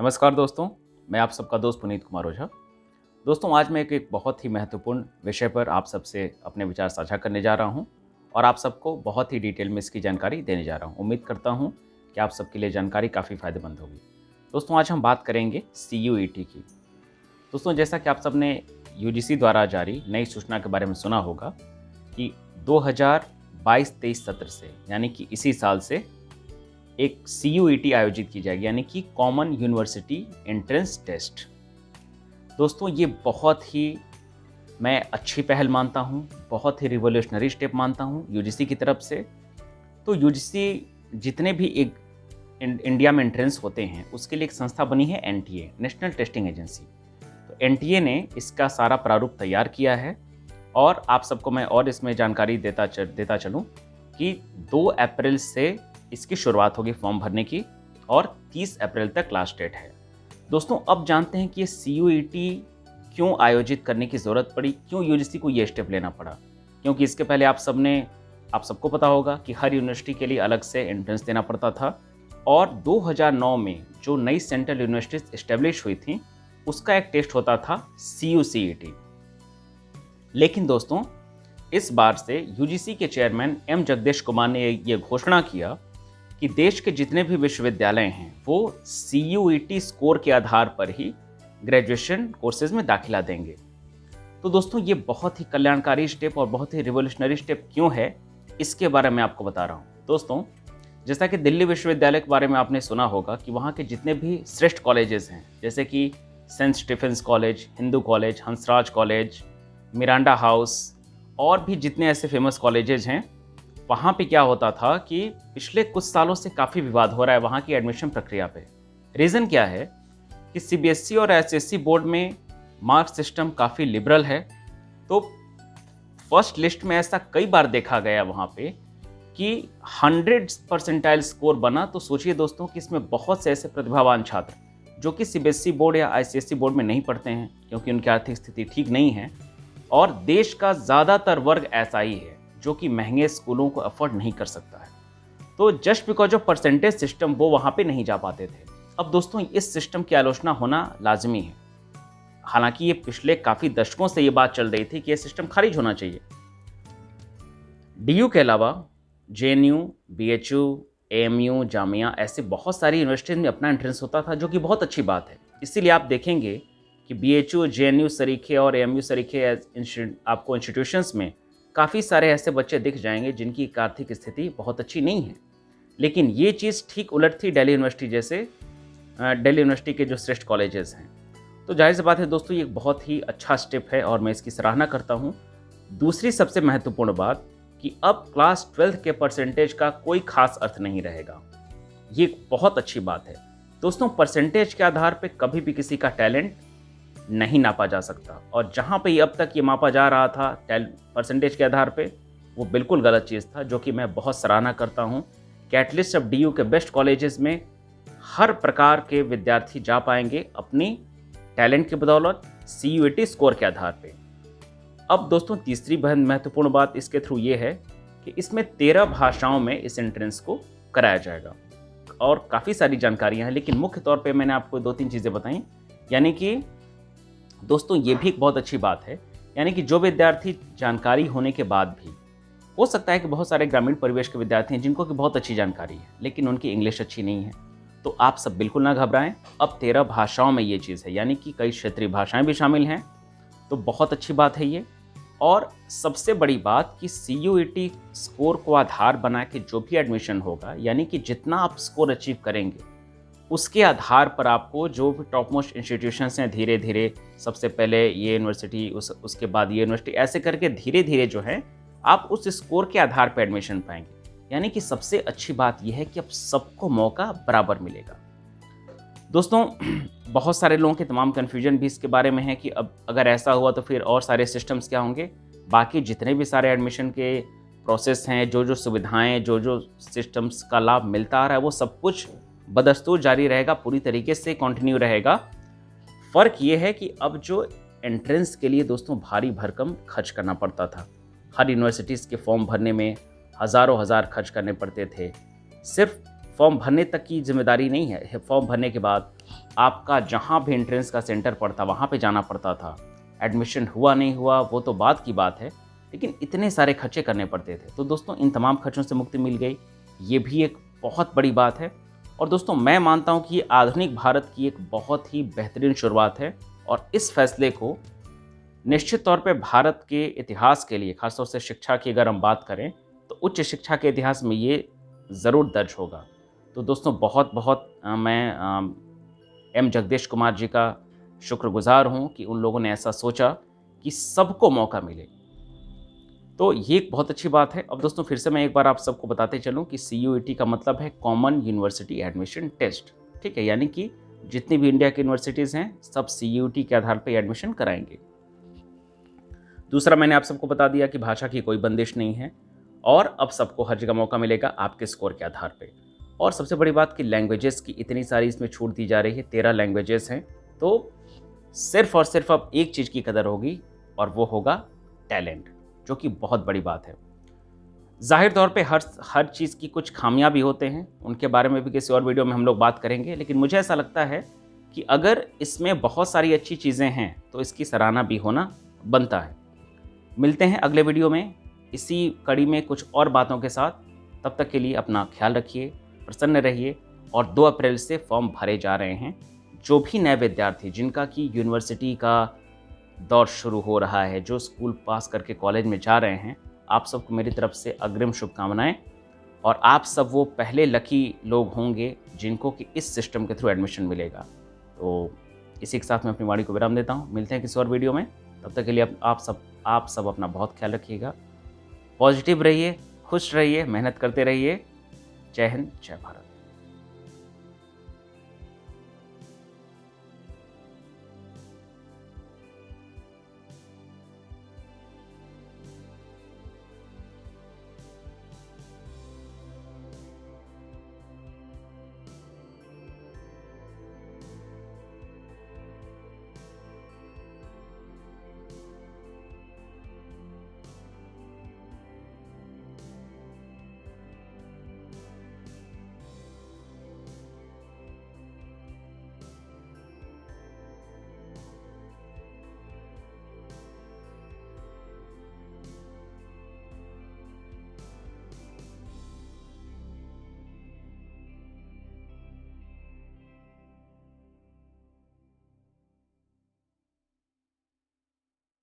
नमस्कार दोस्तों, मैं आप सबका दोस्त पुनीत कुमार ओझा। दोस्तों, आज मैं एक बहुत ही महत्वपूर्ण विषय पर आप सबसे अपने विचार साझा करने जा रहा हूं और आप सबको बहुत ही डिटेल में इसकी जानकारी देने जा रहा हूं। उम्मीद करता हूं कि आप सबके लिए जानकारी काफ़ी फ़ायदेमंद होगी। दोस्तों, आज हम बात करेंगे CUET की। दोस्तों, जैसा कि आप सबने UGC द्वारा जारी नई सूचना के बारे में सुना होगा कि 2022-23 सत्र से यानी कि इसी साल से एक CUET आयोजित की जाएगी, यानी कि कॉमन यूनिवर्सिटी एंट्रेंस टेस्ट। दोस्तों, ये बहुत ही मैं अच्छी पहल मानता हूँ, बहुत ही रिवोल्यूशनरी स्टेप मानता हूँ UGC की तरफ से। तो UGC जितने भी एक इंडिया में एंट्रेंस होते हैं उसके लिए एक संस्था बनी है NTA, नेशनल टेस्टिंग एजेंसी। तो NTA ने इसका सारा प्रारूप तैयार किया है और आप सबको मैं और इसमें जानकारी देता चलूँ कि 2 अप्रैल से इसकी शुरुआत होगी फॉर्म भरने की और 30 अप्रैल तक लास्ट डेट है। दोस्तों, अब जानते हैं कि ये CUET क्यों आयोजित करने की ज़रूरत पड़ी, क्यों UGC को ये स्टेप लेना पड़ा। क्योंकि इसके पहले आप सबको पता होगा कि हर यूनिवर्सिटी के लिए अलग से एंट्रेंस देना पड़ता था और 2009 में जो नई सेंट्रल यूनिवर्सिटीज इस्टेब्लिश हुई थी उसका एक टेस्ट होता था CUCET। लेकिन दोस्तों, इस बार से UGC के चेयरमैन M जगदेश कुमार ने ये घोषणा किया कि देश के जितने भी विश्वविद्यालय हैं वो CUET स्कोर के आधार पर ही ग्रेजुएशन कोर्सेज में दाखिला देंगे। तो दोस्तों, ये बहुत ही कल्याणकारी स्टेप और बहुत ही रिवोल्यूशनरी स्टेप क्यों है, इसके बारे में आपको बता रहा हूँ। दोस्तों, जैसा कि दिल्ली विश्वविद्यालय के बारे में आपने सुना होगा कि वहाँ के जितने भी श्रेष्ठ कॉलेजेस हैं, जैसे कि Saint Stephen's College, Hindu College, Hansraj College, Miranda House और भी जितने ऐसे फेमस कॉलेजेस हैं, वहाँ पे क्या होता था कि पिछले कुछ सालों से काफ़ी विवाद हो रहा है वहाँ की एडमिशन प्रक्रिया पे। रीज़न क्या है कि CBSE और SSC बोर्ड में मार्क सिस्टम काफ़ी लिबरल है। तो फर्स्ट लिस्ट में ऐसा कई बार देखा गया वहाँ पे कि 100 परसेंटाइल स्कोर बना। तो सोचिए दोस्तों कि इसमें बहुत से ऐसे प्रतिभावान छात्र जो कि CBSE बोर्ड या ICSE बोर्ड में नहीं पढ़ते हैं क्योंकि उनकी आर्थिक स्थिति ठीक नहीं है, और देश का ज़्यादातर वर्ग ऐसा ही है जो कि महंगे स्कूलों को अफोर्ड नहीं कर सकता है। तो just because of percentage system वो वहाँ पे नहीं जा पाते थे। अब दोस्तों, इस सिस्टम की आलोचना होना लाजमी है। हालांकि ये पिछले काफ़ी दशकों से ये बात चल रही थी कि ये सिस्टम खारिज होना चाहिए। DU के अलावा JNU, BHU, AMU, जामिया ऐसे बहुत सारी यूनिवर्सिटीज़ में अपना एंट्रेंस होता था, जो कि बहुत अच्छी बात है। इसीलिए आप देखेंगे कि BHU, JNU सरीखे और AMU सरीखे आपको इंस्टीट्यूशंस में काफ़ी सारे ऐसे बच्चे दिख जाएंगे जिनकी आर्थिक स्थिति बहुत अच्छी नहीं है। लेकिन ये चीज़ ठीक उलट थी दिल्ली यूनिवर्सिटी के जो श्रेष्ठ कॉलेजेस हैं। तो जाहिर सी बात है दोस्तों, ये एक बहुत ही अच्छा स्टेप है और मैं इसकी सराहना करता हूँ। दूसरी सबसे महत्वपूर्ण बात कि अब क्लास 12th के परसेंटेज का कोई खास अर्थ नहीं रहेगा। ये एक बहुत अच्छी बात है। दोस्तों, परसेंटेज के आधार पर कभी भी किसी का टैलेंट नहीं नापा जा सकता, और जहाँ पे अब तक ये मापा जा रहा था परसेंटेज के आधार पे, वो बिल्कुल गलत चीज़ था, जो कि मैं बहुत सराहना करता हूँ कि एटलीस्ट अब DU के बेस्ट कॉलेजेस में हर प्रकार के विद्यार्थी जा पाएंगे अपनी टैलेंट की बदौलत CUET स्कोर के आधार पे। अब दोस्तों, तीसरी महत्वपूर्ण बात इसके थ्रू ये है कि इसमें 13 भाषाओं में इस एंट्रेंस को कराया जाएगा और काफ़ी सारी जानकारियाँ हैं, लेकिन मुख्य तौर पर मैंने आपको 2-3 चीज़ें बताई। यानी कि दोस्तों, ये भी एक बहुत अच्छी बात है, यानी कि जो विद्यार्थी जानकारी होने के बाद भी, हो सकता है कि बहुत सारे ग्रामीण परिवेश के विद्यार्थी हैं जिनको कि बहुत अच्छी जानकारी है लेकिन उनकी इंग्लिश अच्छी नहीं है, तो आप सब बिल्कुल ना घबराएं। अब 13 भाषाओं में ये चीज़ है, यानी कि कई क्षेत्रीय भाषाएं भी शामिल हैं, तो बहुत अच्छी बात है ये। और सबसे बड़ी बात कि CUET स्कोर को आधार बना के जो भी एडमिशन होगा, यानी कि जितना आप स्कोर अचीव करेंगे उसके आधार पर आपको जो भी टॉप मोस्ट इंस्टीट्यूशंस हैं, धीरे धीरे सबसे पहले ये यूनिवर्सिटी, उसके बाद ये यूनिवर्सिटी, ऐसे करके धीरे धीरे जो है आप उस स्कोर के आधार पर एडमिशन पाएंगे। यानी कि सबसे अच्छी बात यह है कि अब सबको मौका बराबर मिलेगा। दोस्तों, बहुत सारे लोगों के तमाम कन्फ्यूजन भी इसके बारे में है कि अब अगर ऐसा हुआ तो फिर और सारे सिस्टम्स क्या होंगे। बाकी जितने भी सारे एडमिशन के प्रोसेस हैं, जो सुविधाएँ, जो सिस्टम्स का लाभ मिलता आ रहा है, वो सब कुछ बदस्तूर जारी रहेगा, पूरी तरीके से कंटिन्यू रहेगा। फ़र्क ये है कि अब जो एंट्रेंस के लिए दोस्तों भारी भरकम खर्च करना पड़ता था, हर यूनिवर्सिटीज़ के फॉर्म भरने में हज़ारों हज़ार खर्च करने पड़ते थे। सिर्फ फॉर्म भरने तक की जिम्मेदारी नहीं है, फॉर्म भरने के बाद आपका जहाँ भी एंट्रेंस का सेंटर पड़ता वहाँ पे जाना पड़ता था। एडमिशन हुआ नहीं हुआ वो तो बाद की बात है, लेकिन इतने सारे खर्चे करने पड़ते थे। तो दोस्तों इन तमाम खर्चों से मुक्ति मिल गई, ये भी एक बहुत बड़ी बात है। और दोस्तों मैं मानता हूँ कि ये आधुनिक भारत की एक बहुत ही बेहतरीन शुरुआत है, और इस फैसले को निश्चित तौर पे भारत के इतिहास के लिए, खासतौर से शिक्षा की अगर हम बात करें तो उच्च शिक्षा के इतिहास में ये ज़रूर दर्ज होगा। तो दोस्तों बहुत बहुत मैं एम जगदीश कुमार जी का शुक्रगुजार हूँ कि उन लोगों ने ऐसा सोचा कि सबको मौका मिले। तो ये एक बहुत अच्छी बात है। अब दोस्तों फिर से मैं एक बार आप सबको बताते चलूँ कि CUET का मतलब है कॉमन यूनिवर्सिटी एडमिशन टेस्ट, ठीक है, यानी कि जितनी भी इंडिया की यूनिवर्सिटीज़ हैं सब CUET के आधार पर एडमिशन कराएंगे। दूसरा, मैंने आप सबको बता दिया कि भाषा की कोई बंदिश नहीं है, और अब सबको हर जगह मौका मिलेगा आपके स्कोर के आधार पे। और सबसे बड़ी बात कि लैंग्वेजेस की इतनी सारी इसमें छूट दी जा रही है, 13 लैंग्वेजेस हैं। तो सिर्फ और सिर्फ अब एक चीज़ की कदर होगी, और वो होगा टैलेंट, जो कि बहुत बड़ी बात है। जाहिर तौर पे हर चीज़ की कुछ खामियां भी होते हैं, उनके बारे में भी किसी और वीडियो में हम लोग बात करेंगे, लेकिन मुझे ऐसा लगता है कि अगर इसमें बहुत सारी अच्छी चीज़ें हैं तो इसकी सराहना भी होना बनता है। मिलते हैं अगले वीडियो में इसी कड़ी में कुछ और बातों के साथ। तब तक के लिए अपना ख्याल रखिए, प्रसन्न रहिए। और 2 अप्रैल से फॉर्म भरे जा रहे हैं। जो भी नए विद्यार्थी जिनका कि यूनिवर्सिटी का दौर शुरू हो रहा है, जो स्कूल पास करके कॉलेज में जा रहे हैं, आप सबको मेरी तरफ से अग्रिम शुभकामनाएं। और आप सब वो पहले लकी लोग होंगे जिनको कि इस सिस्टम के थ्रू एडमिशन मिलेगा। तो इसी के साथ मैं अपनी वाणी को विराम देता हूँ। मिलते हैं किसी और वीडियो में। तब तक के लिए आप सब अपना बहुत ख्याल रखिएगा। पॉजिटिव रहिए, खुश रहिए, मेहनत करते रहिए। जय हिंद, जय भारत।